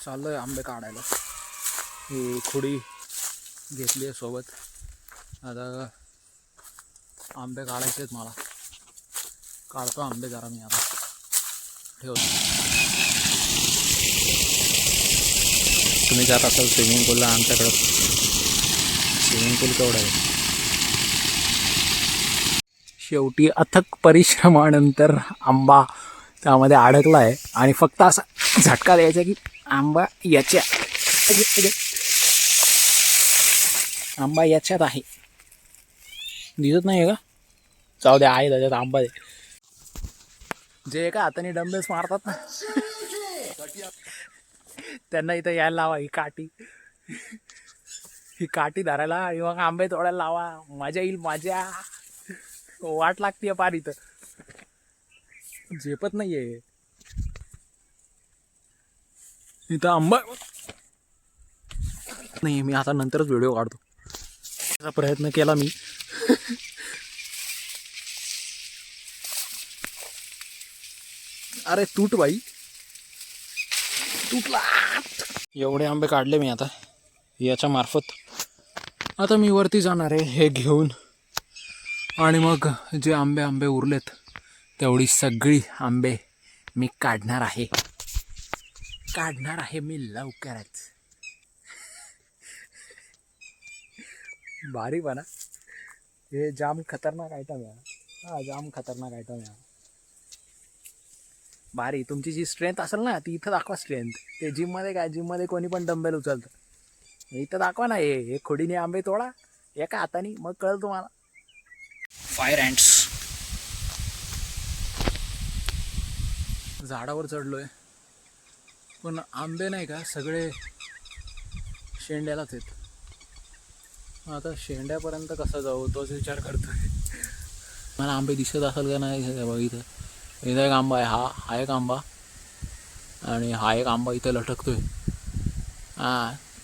चाललोय आंबे काढायला. ही खुडी घेतली आहे सोबत. आता आंबे काढायचे आहेत मला. काढतो आंबे जरा मी आता. ठेवतो. तुम्ही जात असाल स्विमिंग पूलला, आमच्याकडं स्विमिंग पूल केवढा आहे. शेवटी अथक परिश्रमानंतर आंबा त्यामध्ये अडकला आहे आणि फक्त असा झटका द्यायचा की आंबा याच्यात आहे. दिसत नाही आहे का? जाऊ द्या, आहे त्याच्यात आंबा आहे. जे एका हाताने डंबेल्स मारतात ना त्यांना इथं यायला लावा. ही काठी धरायला आणि मग आंबे तोडायला लावा. मजा येईल. मजा वाट लागते पार. इथं झेपत नाहीये. इथं आंबा नाही. मी आता नंतरच व्हिडिओ काढतो. त्याचा प्रयत्न केला मी. अरे तूट बाई, तुटला. एवढे आंबे काढले मी आता याच्या मार्फत. आता मी वरती जाणार आहे हे घेऊन आणि मग जे आंबे उरलेत तेवढी सगळी आंबे मी काढणार आहे मी लवकरच. भारी बना. हे जाम खतरनाक आयटम आहे. जाम खतरनाक आयटम आहे. भारी. तुमची जी स्ट्रेंथ असेल ना ती इथं दाखवा. स्ट्रेंथ ते जिममध्ये काय, जिममध्ये कोणी पण डंबेल उचलतं. इथं दाखवा ना. हे खोडीने आंबे तोडा एका हाताने, मग कळलं तुम्हाला. फायर अँट्स. झाडावर चढलोय पण आंबे नाही का सगळे शेंड्यालाच आहेत. आता शेंड्यापर्यंत कसं जाऊ तोच विचार करतोय. मला आंबे दिसत असेल का नाही इथं. इथं एक आंबा आहे. हा एक आंबा आणि हा एक आंबा इथं लटकतोय.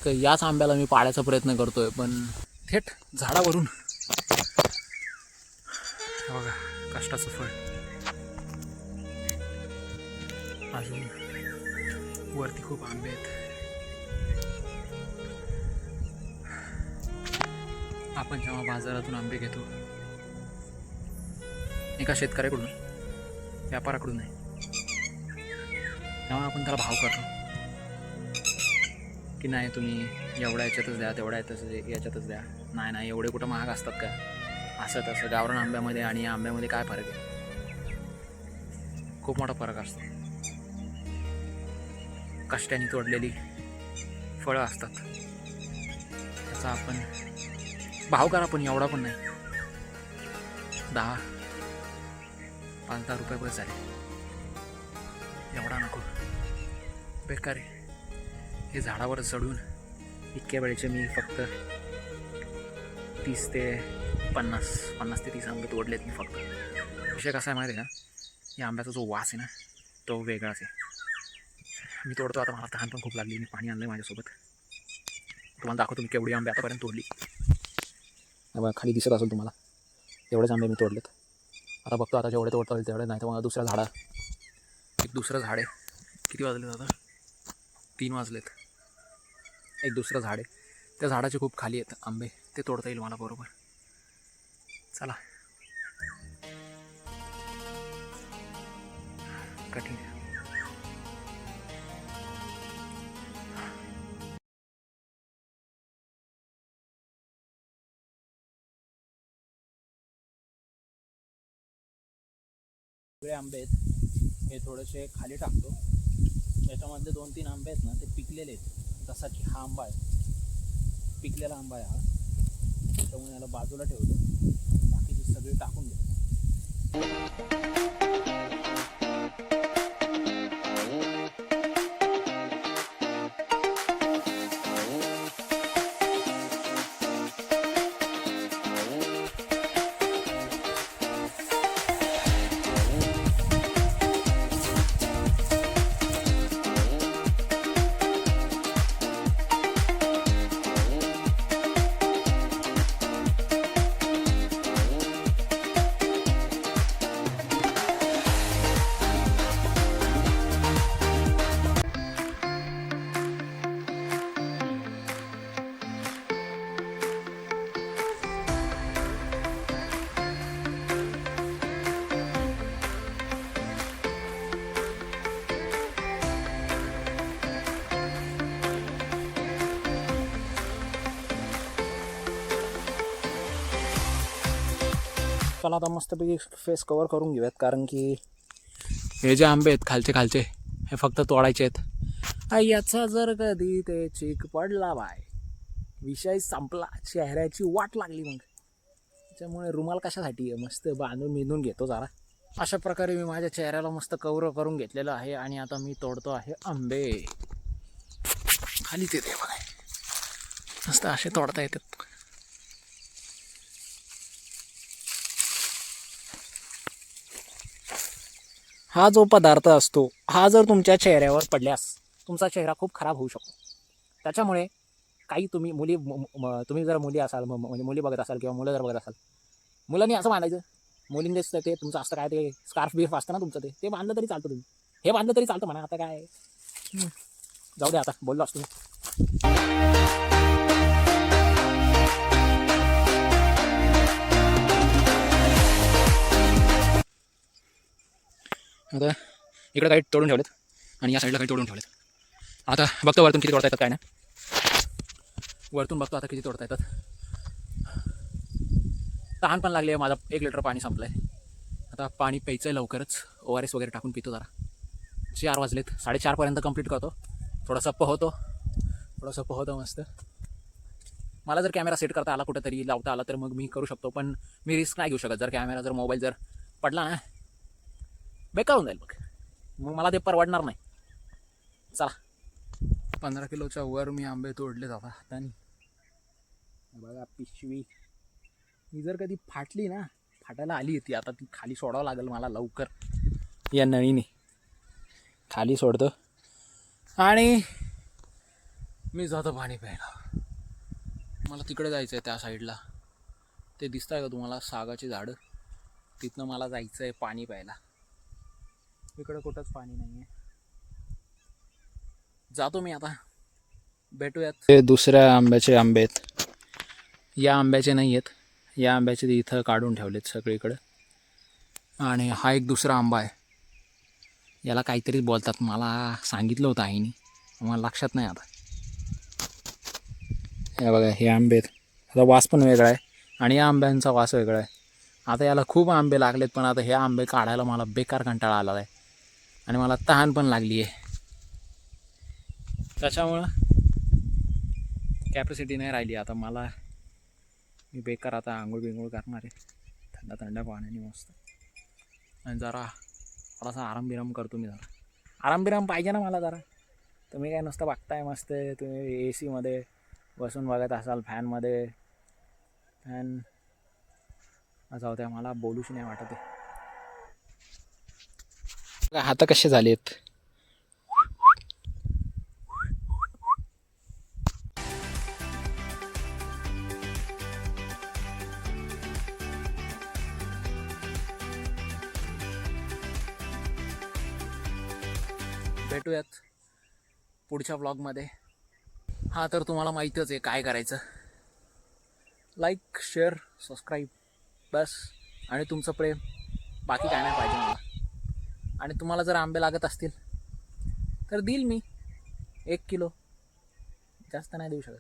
तर याच आंब्याला मी पाडायचा प्रयत्न करतोय पण थेट झाडावरून. बघा कष्टाचं फळ. अजून वरती खूप आंबे आहेत. आपण जेव्हा बाजारातून आंबे घेतो एका शेतकऱ्याकडून, व्यापाराकडून नाही, तेव्हा आपण त्याला भाव करतो की नाही तुम्ही एवढ्या याच्यातच द्या, तेवढ्या याच्यातच द्या. नाही एवढे कुठं महाग असतात का. असं तसं. गावरान आंब्यामध्ये आणि या आंब्यामध्ये काय फरक आहे. खूप मोठा फरक असतो. कष्टाने तोडलेली फळं असतात. त्याचा आपण भाव करा पण एवढा पण नाही. 10-15 रुपये बस झाले. एवढा नको. बेकार आहे. हे झाडावर चढून इतक्या वेळेचे मी फक्त 30 ते 50 आंबे तोडलेत मी फक्त. विषय कसा आहे माहिती आहे का, या आंब्याचा जो वास आहे ना तो वेगळाच आहे. मी तोडतो आता. मला तहान पण खूप लागली. मी पाणी आणलं आहे माझ्यासोबत. तुम्हाला दाखवतो मी केवढी आंबे आतापर्यंत तोडली. खाली दिसत असेल तुम्हाला. एवढेच आंबे मी तोडलेत. आता बघतो आता जेवढे तोडता होईल तेवढे. नाही तर मग दुसरं झाड आहे. किती वाजलेत आता? 3 वाजलेत. एक दुसरं झाड आहे. त्या झाडाचे खूप खाली आहेत आंबे. ते तोडता येईल मला बरोबर. चला. कठीण. सगळे आंबे आहेत. हे थोडेसे खाली टाकतो. याच्यामधले 2-3 आंबे आहेत ना ते पिकलेले आहेत. जसा की हा आंबा आहे, पिकलेला आंबा आहे हा. त्यामुळे याला बाजूला ठेवतो. बाकीची सगळी टाकून देतो. चला आता मस्तपैकी फेस कवर करून घेऊयात, कारण की हे जे आंबे आहेत खालचे खालचे हे फक्त तोडायचे आहेत. याचा जर कधी ते चीक पडला बाय, विषय संपला, चेहऱ्याची वाट लागली. मग त्याच्यामुळे रुमाल कशासाठी आहे, मस्त बांधून मिळून घेतो जरा. अशा प्रकारे मी माझ्या चेहऱ्याला मस्त कवर करून घेतलेलं आहे आणि आता मी तोडतो आहे आंबे. खाली ते बघा, मस्त असे तोडता येतात. हा जो पदार्थ असतो हा जर तुमच्या चेहऱ्यावर पडल्यास तुमचा चेहरा खूप खराब होऊ शकतो. त्याच्यामुळे काही तुम्ही तुम्ही जर मुली असाल, म्हणजे मुली बघत असाल किंवा मुलं जर बघत असाल, मुलांनी असं बांधायचं. मुलींनी ते तुमचं असतं काय ते स्कार्फ बिर्फ असतं ना तुमचं, ते बांधलं तरी चालतं. तुम्ही हे बांधलं तरी चालतं म्हणा. आता काय जाऊ दे, आता बोललो असतो. आता इकडे काही तोडून ठेवलेत आणि या साईडला काही तोडून ठेवलेत. आता बघतो वरतून किती तोडता येतात काय ना, वरतून बघतो आता किती तोडता येतात. तहान पण लागली आहे, माझा 1 लिटर पाणी संपलं आहे. आता पाणी प्यायचं आहे लवकरच, ORS वगैरे टाकून पितो जरा. 4 वाजलेत, 4:30पर्यंत कंप्लीट करतो. थोडंसं पोहतो मस्त. मला जर कॅमेरा सेट करता आला, कुठेतरी लावता आला तर मग मी करू शकतो, पण मी रिस्क नाही घेऊ शकत. जर मोबाईल जर पडला ना, बेकार होऊन जाईल. मग मला ते परवडणार नाही. चला, 15 किलोच्या वर मी आंबे तोडले जाता हाताने. बघा पिशवी, ही जर कधी फाटली ना, फाटायला आली होती, आता ती खाली सोडावं लागेल मला लवकर. या नळीने खाली सोडतो आणि मी जातो पाणी प्यायला. मला तिकडे जायचं आहे, त्या साईडला ते दिसत आहे का तुम्हाला, सागाची झाडं, तिथनं मला जायचं आहे पाणी प्यायला. इकडं कुठंच पाणी नाही आहे. जातो मी आता, भेटूयात. ते दुसऱ्या आंब्याचे आंबे आहेत, या आंब्याचे नाही आहेत. या आंब्याचे इथं काढून ठेवलेत सगळीकडे. आणि हा एक दुसरा आंबा आहे, याला काहीतरी बोलतात, मला सांगितलं होतं आईने, मला लक्षात नाही आता. हे बघा, हे आंबे आहेत. आता वास पण वेगळा आहे आणि या आंब्यांचा वास वेगळा आहे. आता याला खूप आंबे लागलेत, पण आता हे आंबे काढायला मला बेकार कंटाळा आला आहे आणि मला तहान पण लागली आहे. त्याच्यामुळं कॅपॅसिटी नाही राहिली आता मला. मी बेकार आता आंघोळ बिंघोळ करणार आहे थंड थंड पाण्याने मस्त, आणि जरा थोडासा आराम करतो मी. जरा आराम पाहिजे ना मला जरा. तुम्ही काय नुसतं बघताय मस्त, तुम्ही AC मध्ये बसून बघत असाल, फॅनमध्ये. फॅन जाऊ द्या, मला बोलूच नाही वाटत आहे. हात कसे झालेत. भेटूयात पुढच्या ब्लॉगमध्ये. हा तर तुम्हाला माहीतच आहे काय करायचं. लाईक, शेअर, सबस्क्राईब बस. आणि तुमचं प्रेम, बाकी काय नाही पाहिजे मला. आणि तुम्हाला जर आंबे लागत असतील तर देईल मी 1 किलो, जास्त नाही देऊ शकत.